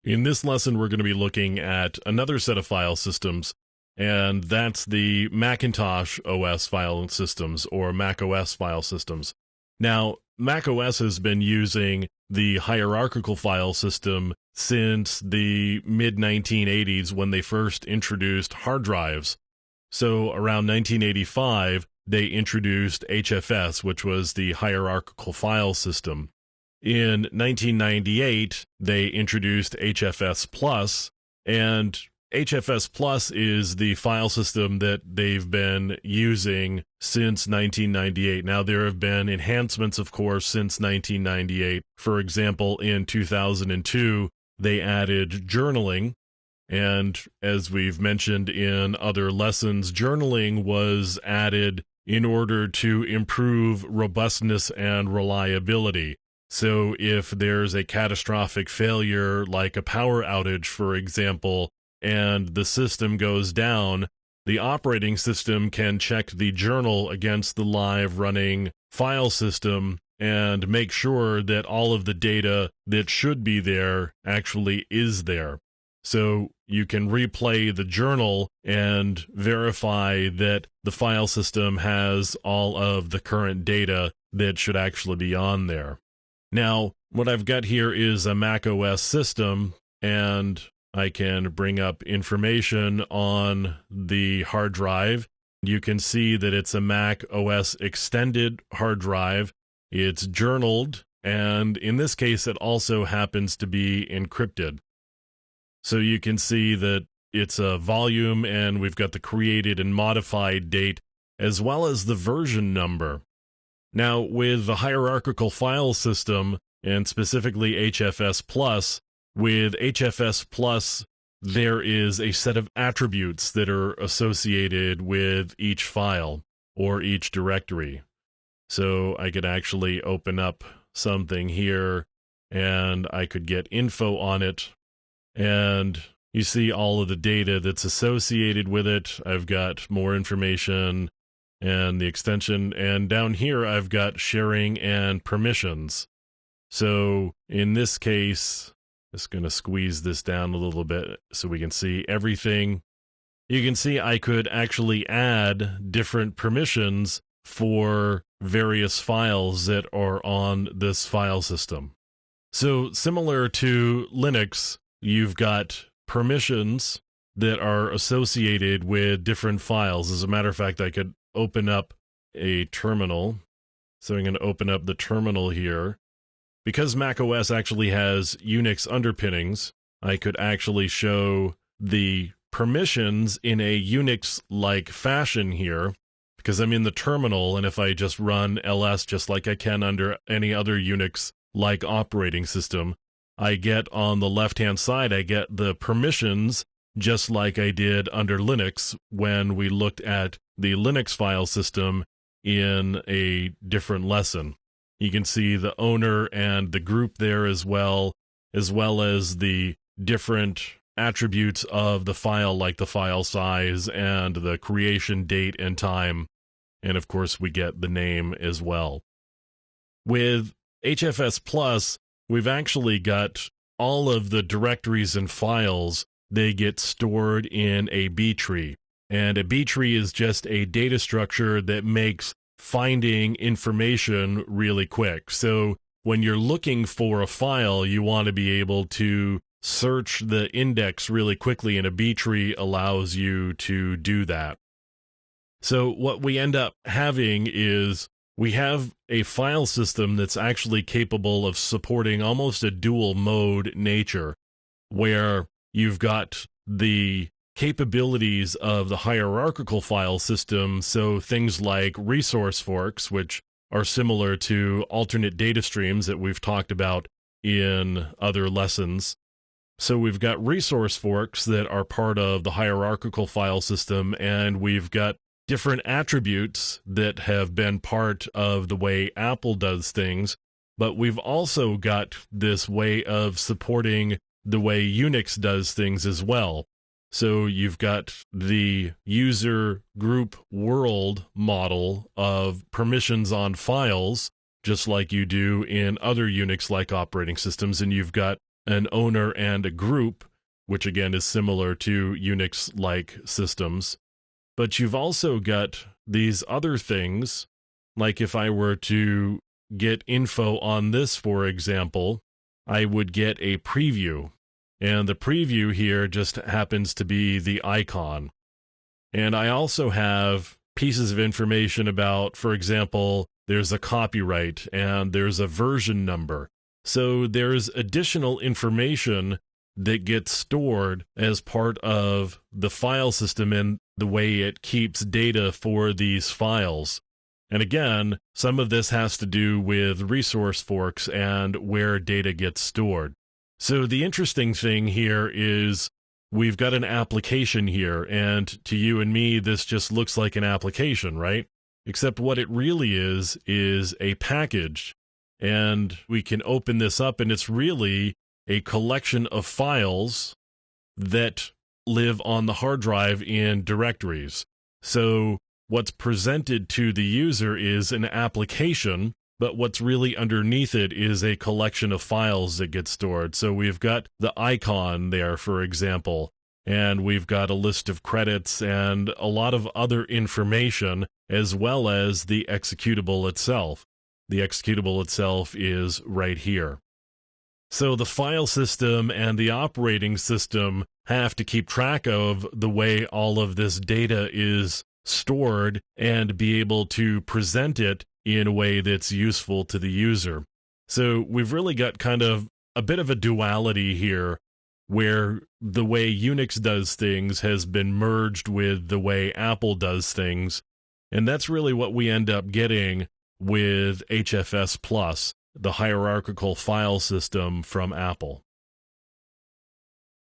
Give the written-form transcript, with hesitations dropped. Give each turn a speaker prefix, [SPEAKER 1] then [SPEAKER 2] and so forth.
[SPEAKER 1] In this lesson, we're going to be looking at another set of file systems, and that's the Macintosh OS file systems, or Mac OS file systems. Now, Mac OS has been using the hierarchical file system since the mid-1980s when they first introduced hard drives. So around 1985, they introduced HFS, which was the hierarchical file system. In 1998, they introduced HFS Plus, and HFS Plus is the file system that they've been using since 1998. Now, there have been enhancements, of course, since 1998. For example, in 2002, they added journaling, and as we've mentioned in other lessons, journaling was added in order to improve robustness and reliability. So if there's a catastrophic failure, like a power outage, for example, and the system goes down, the operating system can check the journal against the live running file system and make sure that all of the data that should be there actually is there. So you can replay the journal and verify that the file system has all of the current data that should actually be on there. Now, what I've got here is a Mac OS system, and I can bring up information on the hard drive. You can see that it's a Mac OS extended hard drive. It's journaled, and in this case, it also happens to be encrypted. So you can see that it's a volume, and we've got the created and modified date, as well as the version number. Now, with the hierarchical file system, and specifically HFS Plus, with HFS Plus, there is a set of attributes that are associated with each file or each directory. So I could actually open up something here, and I could get info on it, and you see all of the data that's associated with it. I've got more information and the extension, and down here I've got sharing and permissions. So in this case, just going to squeeze this down a little bit so we can see everything. You can see I could actually add different permissions for various files that are on this file system. So similar to Linux, you've got permissions that are associated with different files. As a matter of fact, I could open up a terminal. So I'm going to open up the terminal here. Because macOS actually has Unix underpinnings, I could actually show the permissions in a Unix-like fashion here, because I'm in the terminal, and if I just run ls just like I can under any other Unix-like operating system, I get on the left-hand side, I get the permissions just like I did under Linux when we looked at the Linux file system in a different lesson. You can see the owner and the group there as well as the different attributes of the file, like the file size and the creation date and time. And of course, we get the name as well. With HFS Plus, we've actually got all of the directories and files. They get stored in a B tree. And a B tree is just a data structure that makes finding information really quick. So when you're looking for a file, you want to be able to search the index really quickly, and a B tree allows you to do that. So what we end up having is we have a file system that's actually capable of supporting almost a dual mode nature, where you've got the capabilities of the hierarchical file system, so things like resource forks, which are similar to alternate data streams that we've talked about in other lessons. So we've got resource forks that are part of the hierarchical file system, and we've got different attributes that have been part of the way Apple does things, but we've also got this way of supporting the way Unix does things as well. So you've got the user group world model of permissions on files, just like you do in other Unix-like operating systems, and you've got an owner and a group, which again is similar to Unix-like systems. But you've also got these other things, like if I were to get info on this, for example, I would get a preview. And the preview here just happens to be the icon. And I also have pieces of information about, for example, there's a copyright and there's a version number. So there's additional information that gets stored as part of the file system and the way it keeps data for these files. And again, some of this has to do with resource forks and where data gets stored. So the interesting thing here is we've got an application here, and to you and me, this just looks like an application, right? Except what it really is a package. And we can open this up, and it's really a collection of files that live on the hard drive in directories. So what's presented to the user is an application, but what's really underneath it is a collection of files that get stored. So we've got the icon there, for example, and we've got a list of credits and a lot of other information, as well as the executable itself. The executable itself is right here. So the file system and the operating system have to keep track of the way all of this data is stored and be able to present it in a way that's useful to the user. So we've really got kind of a bit of a duality here, where the way Unix does things has been merged with the way Apple does things, and that's really what we end up getting with HFS Plus, the hierarchical file system from Apple.